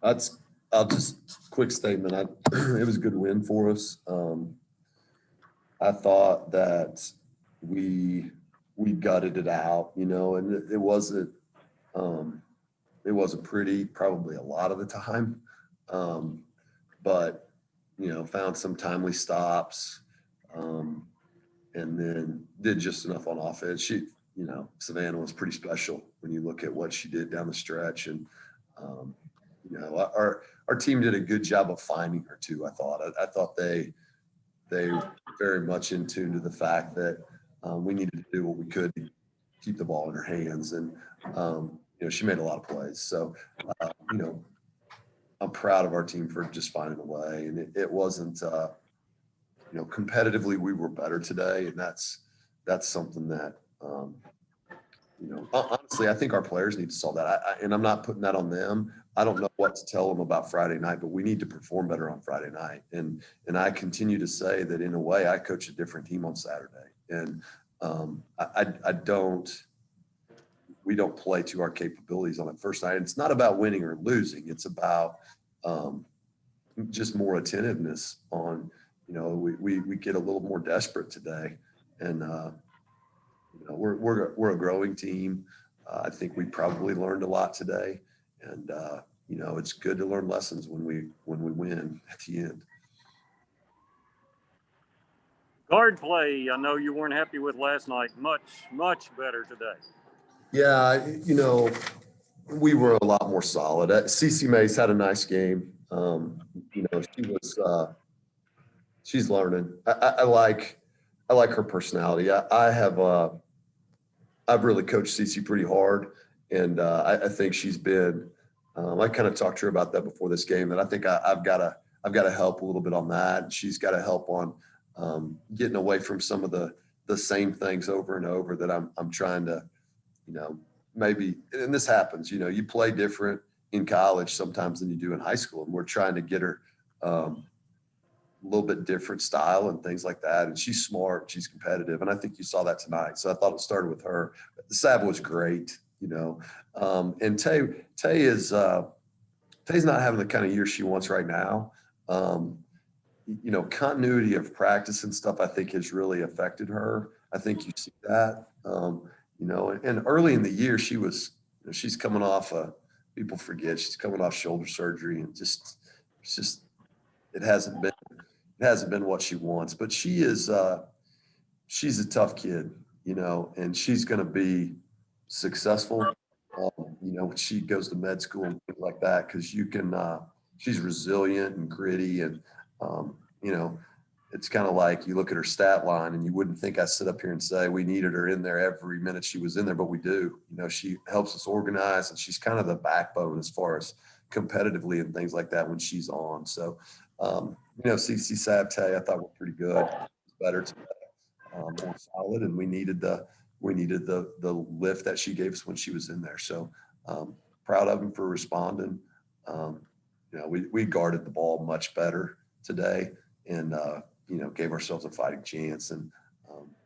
That's, I'll just quick statement. It was a good win for us. I thought that we gutted it out, and it wasn't pretty probably a lot of the time. But found some timely stops, and then did just enough on offense. Savannah was pretty special when you look at what she did down the stretch, and our team did a good job of finding her too. I thought they were very much in tune to the fact that we needed to do what we could to keep the ball in her hands, and she made a lot of plays. So I'm proud of our team for just finding a way, and it wasn't competitively we were better today, and that's something that honestly I think our players need to solve that. And I'm not putting that on them. I don't know what to tell them about Friday night, but we need to perform better on Friday night. And I continue to say that in a way I coach a different team on Saturday, and we don't play to our capabilities on that first night. It's not about winning or losing. It's about just more attentiveness on, we get a little more desperate today, and we're a growing team. I think we probably learned a lot today, and it's good to learn lessons when we win at the end. Guard play, I know you weren't happy with last night. Much better today. Yeah, we were a lot more solid. Cece Mays had a nice game. She's learning. I like her personality. I've really coached Cece pretty hard, and I think she's been. I kind of talked to her about that before this game. That I think I've got to help a little bit on that. She's got to help on getting away from some of the same things over and over that I'm trying to, maybe. And this happens. You play different in college sometimes than you do in high school, and we're trying to get her a little bit different style and things like that. And she's smart, she's competitive, and I think you saw that tonight. So I thought it started with her. The Sav was great, and Tay is Tay's not having the kind of year she wants right now. Continuity of practice and stuff I think has really affected her. I think you see that, and early in the year she's coming off people forget she's coming off shoulder surgery, and it hasn't been what she wants, but she's a tough kid, and she's going to be successful, when she goes to med school and things like that, because she's resilient and gritty, and, it's kind of like you look at her stat line and you wouldn't think I'd sit up here and say we needed her in there every minute she was in there, but we do. She helps us organize, and she's kind of the backbone as far as competitively and things like that when she's on. So, CC Sabte, I thought were pretty good, better today, more solid, and we needed the lift that she gave us when she was in there. So proud of him for responding. We guarded the ball much better today, and gave ourselves a fighting chance, and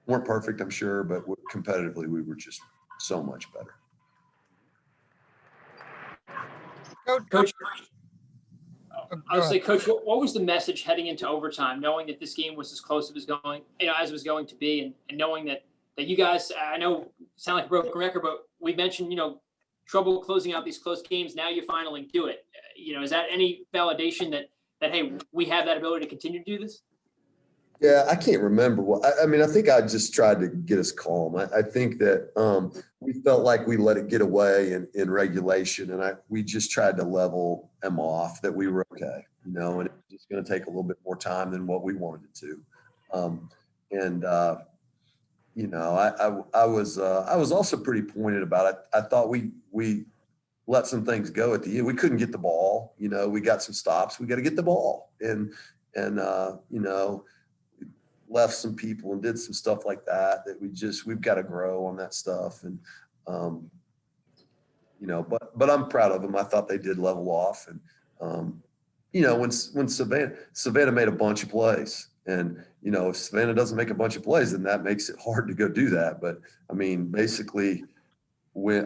weren't perfect, I'm sure, but competitively we were just so much better. Coach, I would say, Coach, what was the message heading into overtime, knowing that this game was as close as it was going to be, and knowing that you guys, I know, sound like a broken record, but we mentioned, trouble closing out these close games. Now you finally do it. Is that any validation that hey, we have that ability to continue to do this? Yeah, I can't remember. I think I just tried to get us calm. I think that we felt like we let it get away in regulation, and we just tried to level them off, that we were okay, and it was just going to take a little bit more time than what we wanted it to. I was also pretty pointed about it. I thought we let some things go at the end. We couldn't get the ball. We got some stops. We got to get the ball, and left some people and did some stuff like that we've got to grow on that stuff. And, but I'm proud of them. I thought they did level off. And, when Savannah made a bunch of plays, and, if Savannah doesn't make a bunch of plays, then that makes it hard to go do that. But basically when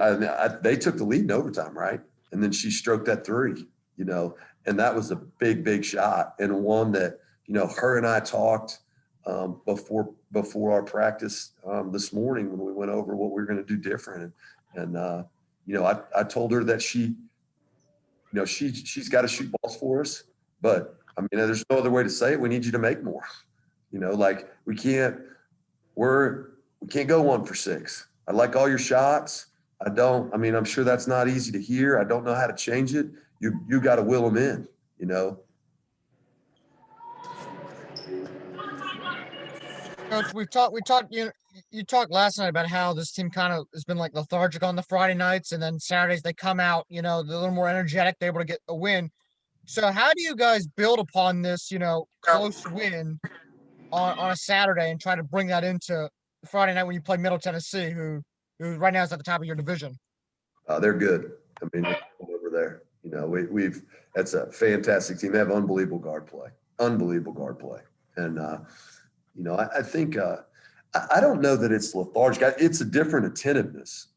they took the lead in overtime, right? And then she stroked that three, and that was a big, big shot, and one that, her and I talked before our practice this morning when we went over what we were going to do different. And I told her that she's got to shoot balls for us, but I mean, there's no other way to say it. We need you to make more, like we can't go 1 for 6. I like all your shots. I'm sure that's not easy to hear. I don't know how to change it. You got to will them in, Coach, we talked, you talked last night about how this team kind of has been like lethargic on the Friday nights, and then Saturdays they come out, they're a little more energetic, they're able to get a win. So how do you guys build upon this, close win on a Saturday and try to bring that into Friday night when you play Middle Tennessee, who right now is at the top of your division? They're good. I mean, they're over there. That's a fantastic team. They have unbelievable guard play, and I think I don't know that it's lethargic. It's a different attentiveness.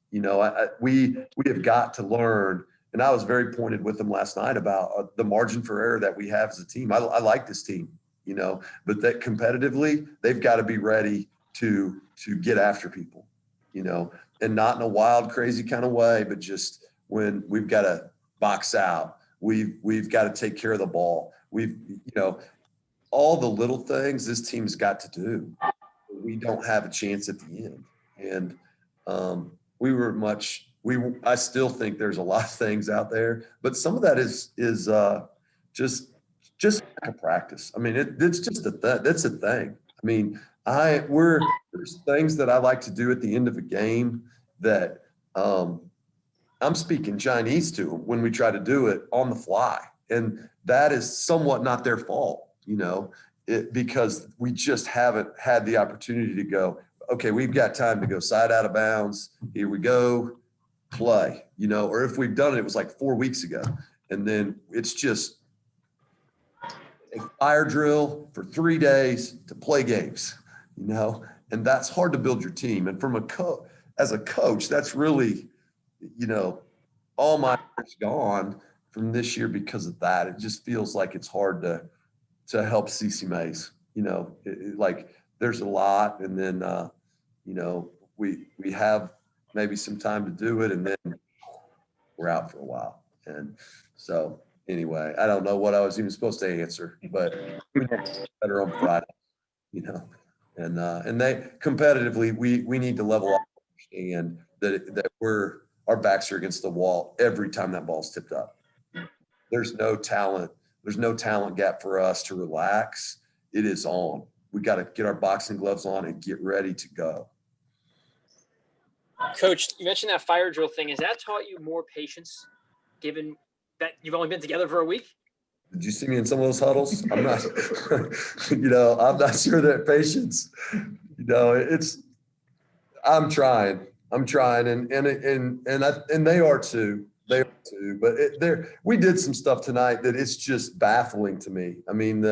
We have got to learn. And I was very pointed with them last night about the margin for error that we have as a team. I like this team, but that competitively, they've got to be ready to get after people, and not in a wild, crazy kind of way, but just when we've got to box out, we've got to take care of the ball. All the little things this team's got to do. We don't have a chance at the end. And I still think there's a lot of things out there, but some of that is just lack of practice. I mean, it's just that's a thing. I mean, there's things that I like to do at the end of a game that I'm speaking Chinese to them when we try to do it on the fly, and that is somewhat not their fault, because we just haven't had the opportunity to go, okay, we've got time to go side out of bounds. Here we go. Play, or if we've done it, it was like 4 weeks ago. And then it's just a fire drill for 3 days to play games, and that's hard to build your team. And as a coach, that's really, all my years gone from this year because of that. It just feels like it's hard to help CC Mays, like there's a lot. And then, we have maybe some time to do it, and then we're out for a while. And so anyway, I don't know what I was even supposed to answer, but we get better on Friday, and they competitively, we need to level up and that our backs are against the wall every time that ball's tipped up. There's no talent gap for us to relax. It is on. We got to get our boxing gloves on and get ready to go. Coach, you mentioned that fire drill thing. Has that taught you more patience, given that you've only been together for a week? Did you see me in some of those huddles? I'm not, I'm not sure that patience, I'm trying, and they are too. But we did some stuff tonight that it's just baffling to me. I mean,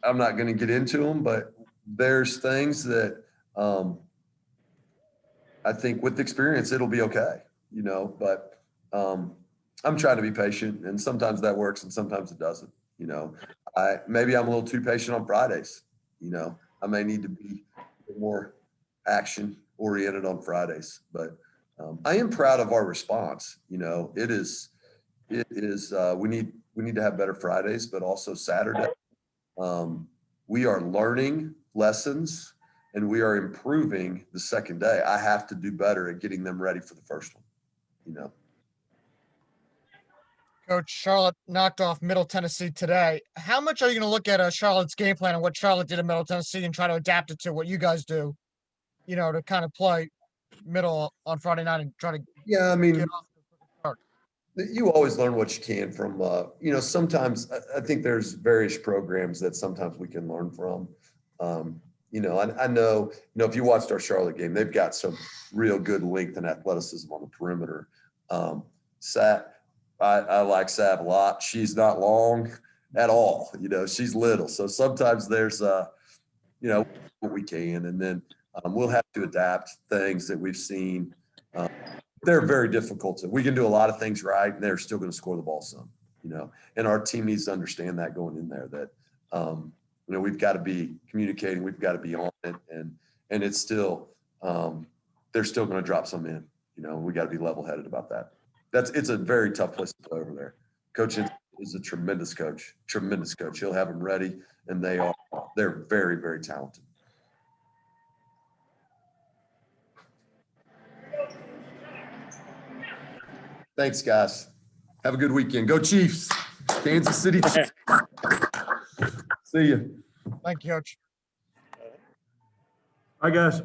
I'm not going to get into them, but there's things that, I think with experience, it'll be okay, but I'm trying to be patient, and sometimes that works and sometimes it doesn't, maybe I'm a little too patient on Fridays, I may need to be more action oriented on Fridays, but I am proud of our response. It is, we need to have better Fridays, but also Saturday. We are learning lessons, and we are improving the second day. I have to do better at getting them ready for the first one, Coach, Charlotte knocked off Middle Tennessee today. How much are you going to look at Charlotte's game plan and what Charlotte did in Middle Tennessee and try to adapt it to what you guys do, to kind of play Middle on Friday night and try to I mean, get off to a quicker start? You always learn what you can from, sometimes I think there's various programs that sometimes we can learn from. I know, if you watched our Charlotte game, they've got some real good length and athleticism on the perimeter. I like Sav a lot. She's not long at all. She's little. So sometimes there's, what we can, and then we'll have to adapt things that we've seen they're very difficult to. We can do a lot of things right, and they're still going to score the ball some. And our team needs to understand that going in there. That we've got to be communicating, we've got to be on it, and it's still they're still going to drop some in. We got to be level-headed about that. It's a very tough place to play over there. Coach is a tremendous coach. He'll have them ready, and they're very, very talented. Thanks, guys. Have a good weekend. Go Chiefs. Kansas City Chiefs. See you. Thank you, Coach. Hi, guys.